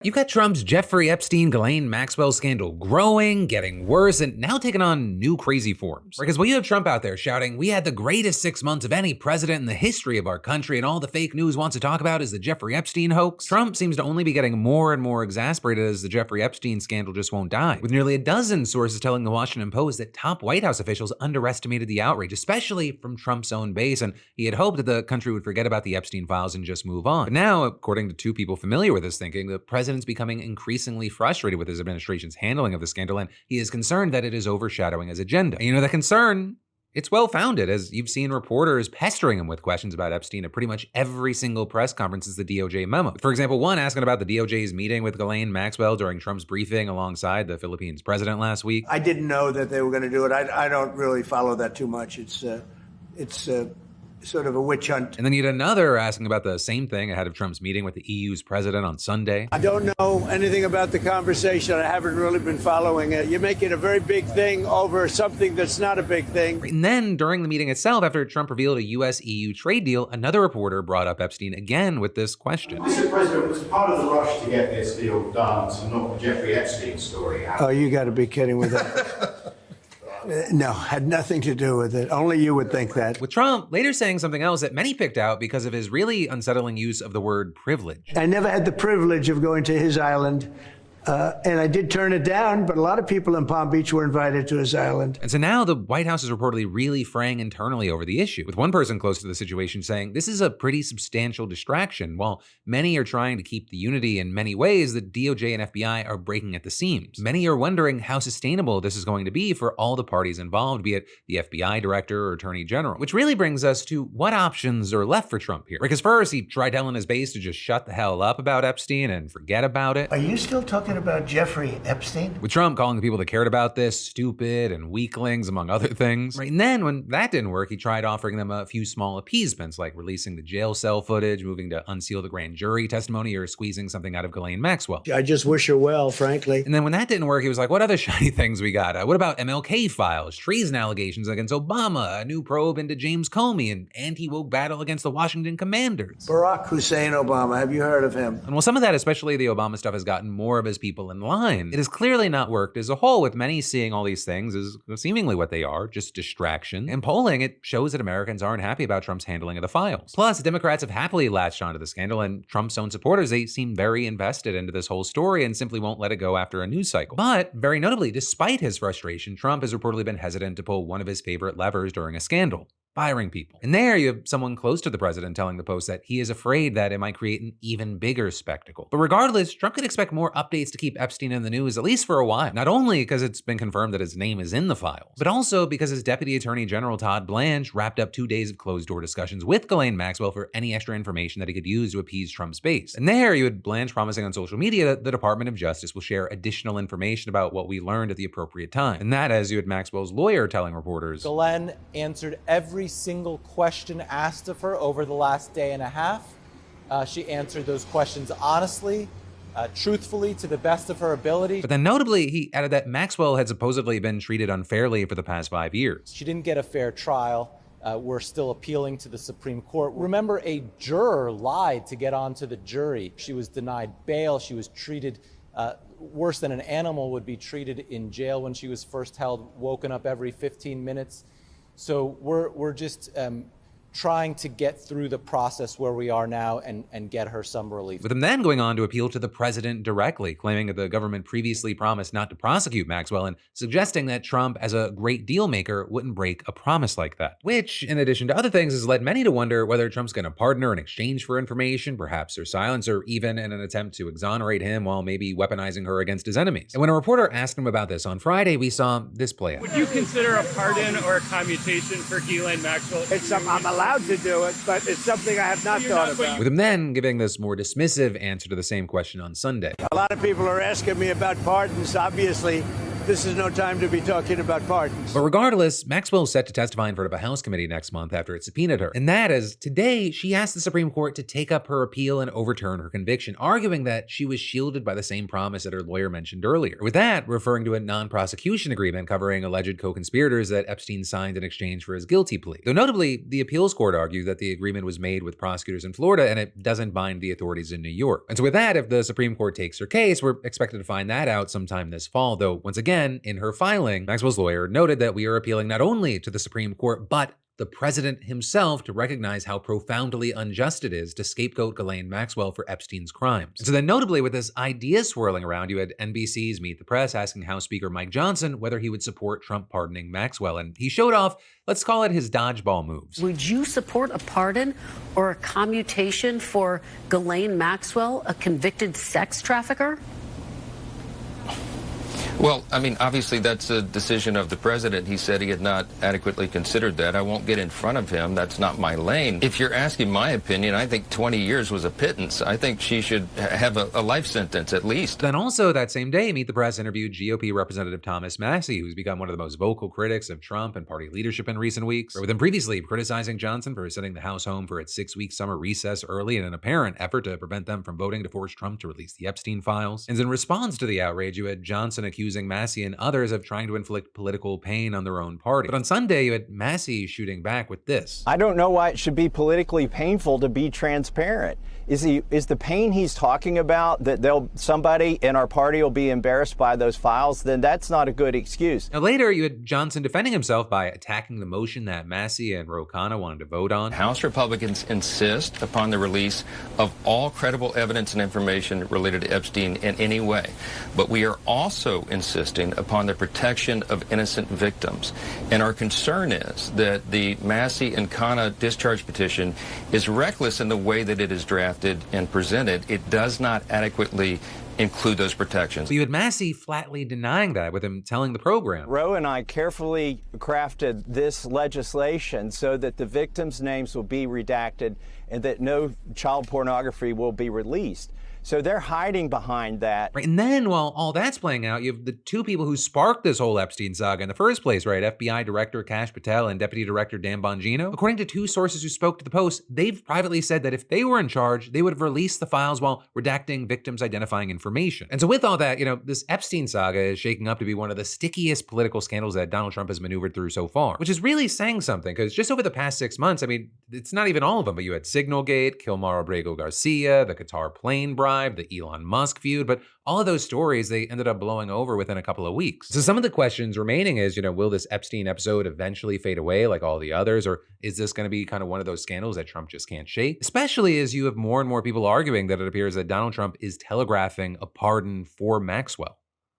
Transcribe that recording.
You've got Trump's Jeffrey Epstein, Ghislaine Maxwell scandal growing, getting worse, and now taking on new crazy forms. Because while you have Trump out there shouting, "We had the greatest 6 months of any president in the history of our country, and all the fake news wants to talk about is the Jeffrey Epstein hoax," Trump seems to only be getting more and more exasperated as the Jeffrey Epstein scandal just won't die. With nearly a dozen sources telling the Washington Post that top White House officials underestimated the outrage, especially from Trump's own base, and he had hoped that the country would forget about the Epstein files and just move on. But now, according to two people familiar with this thinking, the president's becoming increasingly frustrated with his administration's handling of the scandal, and he is concerned that it is overshadowing his agenda. And you know, the concern, it's well-founded, as you've seen reporters pestering him with questions about Epstein at pretty much every single press conference since the DOJ memo. For example, one asking about the DOJ's meeting with Ghislaine Maxwell during Trump's briefing alongside the Philippines president last week. I didn't know that they were going to do it. I don't really follow that too much. It's sort of a witch hunt. And then you had another asking about the same thing ahead of Trump's meeting with the EU's president on Sunday. I don't know anything about the conversation. I haven't really been following it. You're making a very big thing over something that's not a big thing. And then during the meeting itself, after Trump revealed a US-EU trade deal, another reporter brought up Epstein again with this question. Mr. President, was part of the rush to get this deal done to knock the Jeffrey Epstein story out? Oh, you got to be kidding with that. No, had nothing to do with it. Only you would think that. With Trump later saying something else that many picked out because of his really unsettling use of the word privilege. I never had the privilege of going to his island. And I did turn it down, but a lot of people in Palm Beach were invited to his island. And so now the White House is reportedly really fraying internally over the issue, with one person close to the situation saying this is a pretty substantial distraction. While many are trying to keep the unity in many ways, the DOJ and FBI are breaking at the seams. Many are wondering how sustainable this is going to be for all the parties involved, be it the FBI director or attorney general. Which really brings us to what options are left for Trump here. Because first, he tried telling his base to just shut the hell up about Epstein and forget about it. Are you still talking about Jeffrey Epstein? With Trump calling the people that cared about this stupid and weaklings, among other things. Right, and then when that didn't work, he tried offering them a few small appeasements, like releasing the jail cell footage, moving to unseal the grand jury testimony, or squeezing something out of Ghislaine Maxwell. I just wish her well, frankly. And then when that didn't work, he was like, what other shiny things we got? What about MLK files, treason allegations against Obama, a new probe into James Comey, an anti-woke battle against the Washington Commanders? Barack Hussein Obama, have you heard of him? And while some of that, especially the Obama stuff, has gotten more of his people in line, it has clearly not worked as a whole, with many seeing all these things as seemingly what they are, just distraction. In polling, it shows that Americans aren't happy about Trump's handling of the files. Plus, Democrats have happily latched onto the scandal, and Trump's own supporters, they seem very invested into this whole story and simply won't let it go after a news cycle. But, very notably, despite his frustration, Trump has reportedly been hesitant to pull one of his favorite levers during a scandal: firing people. And there you have someone close to the president telling the Post that he is afraid that it might create an even bigger spectacle. But regardless, Trump could expect more updates to keep Epstein in the news, at least for a while. Not only because it's been confirmed that his name is in the files, but also because his Deputy Attorney General Todd Blanche wrapped up 2 days of closed-door discussions with Ghislaine Maxwell for any extra information that he could use to appease Trump's base. And there you had Blanche promising on social media that the Department of Justice will share additional information about what we learned at the appropriate time. And that, as you had Maxwell's lawyer telling reporters, Ghislaine answered every single question asked of her over the last day and a half. She answered those questions honestly, truthfully, to the best of her ability. But then notably, he added that Maxwell had supposedly been treated unfairly for the past 5 years. She didn't get a fair trial. We're still appealing to the Supreme Court. Remember, a juror lied to get onto the jury. She was denied bail. She was treated worse than an animal would be treated in jail when she was first held, woken up every 15 minutes. So we're just trying to get through the process where we are now and get her some relief. With him then going on to appeal to the president directly, claiming that the government previously promised not to prosecute Maxwell and suggesting that Trump, as a great deal maker, wouldn't break a promise like that. Which, in addition to other things, has led many to wonder whether Trump's going to pardon her in exchange for information, perhaps her silence, or even in an attempt to exonerate him while maybe weaponizing her against his enemies. And when a reporter asked him about this on Friday, we saw this play out. Would you consider a pardon or a commutation for Ghislaine Maxwell? I'm allowed to do it, but it's something I have not thought about. With him then giving this more dismissive answer to the same question on Sunday. A lot of people are asking me about pardons. Obviously, this is no time to be talking about pardons. But regardless, Maxwell is set to testify in front of a House committee next month after it subpoenaed her. And that is, today, she asked the Supreme Court to take up her appeal and overturn her conviction, arguing that she was shielded by the same promise that her lawyer mentioned earlier. With that, referring to a non-prosecution agreement covering alleged co-conspirators that Epstein signed in exchange for his guilty plea. Though notably, the appeals court argued that the agreement was made with prosecutors in Florida and it doesn't bind the authorities in New York. And so with that, if the Supreme Court takes her case, we're expected to find that out sometime this fall, though once again, in her filing, Maxwell's lawyer noted that we are appealing not only to the Supreme Court, but the president himself to recognize how profoundly unjust it is to scapegoat Ghislaine Maxwell for Epstein's crimes. And so then notably with this idea swirling around, you had NBC's Meet the Press asking House Speaker Mike Johnson whether he would support Trump pardoning Maxwell. And he showed off, let's call it his dodgeball moves. Would you support a pardon or a commutation for Ghislaine Maxwell, a convicted sex trafficker? Well, I mean, obviously that's a decision of the president. He said he had not adequately considered that. I won't get in front of him. That's not my lane. If you're asking my opinion, I think 20 years was a pittance. I think she should have a life sentence at least. Then also that same day, Meet the Press interviewed GOP Representative Thomas Massie, who's become one of the most vocal critics of Trump and party leadership in recent weeks, with him previously criticizing Johnson for sending the House home for its 6-week summer recess early in an apparent effort to prevent them from voting to force Trump to release the Epstein files. And in response to the outrage, you had Johnson accusing Massie and others of trying to inflict political pain on their own party. But on Sunday, you had Massie shooting back with this. I don't know why it should be politically painful to be transparent. Is the pain he's talking about that somebody in our party will be embarrassed by those files? Then that's not a good excuse. Now later, you had Johnson defending himself by attacking the motion that Massie and Ro Khanna wanted to vote on. House Republicans insist upon the release of all credible evidence and information related to Epstein in any way. But we are also insisting upon the protection of innocent victims. And our concern is that the Massie and Khanna discharge petition is reckless in the way that it is drafted and presented. It does not adequately include those protections. But you had Massie flatly denying that, with him telling the program. Ro and I carefully crafted this legislation so that the victims' names will be redacted and that no child pornography will be released. So they're hiding behind that. Right, and then while all that's playing out, you have the two people who sparked this whole Epstein saga in the first place, right? FBI Director Kash Patel and Deputy Director Dan Bongino. According to two sources who spoke to the Post, they've privately said that if they were in charge, they would have released the files while redacting victims' identifying information. And so with all that, this Epstein saga is shaking up to be one of the stickiest political scandals that Donald Trump has maneuvered through so far, which is really saying something, because just over the past 6 months, I mean, it's not even all of them, but you had Signalgate, Kilmar Abrego Garcia, the Qatar plane bribe, the Elon Musk feud, but all of those stories, they ended up blowing over within a couple of weeks. So some of the questions remaining is, will this Epstein episode eventually fade away like all the others, or is this going to be kind of one of those scandals that Trump just can't shake? Especially as you have more and more people arguing that it appears that Donald Trump is telegraphing a pardon for Maxwell.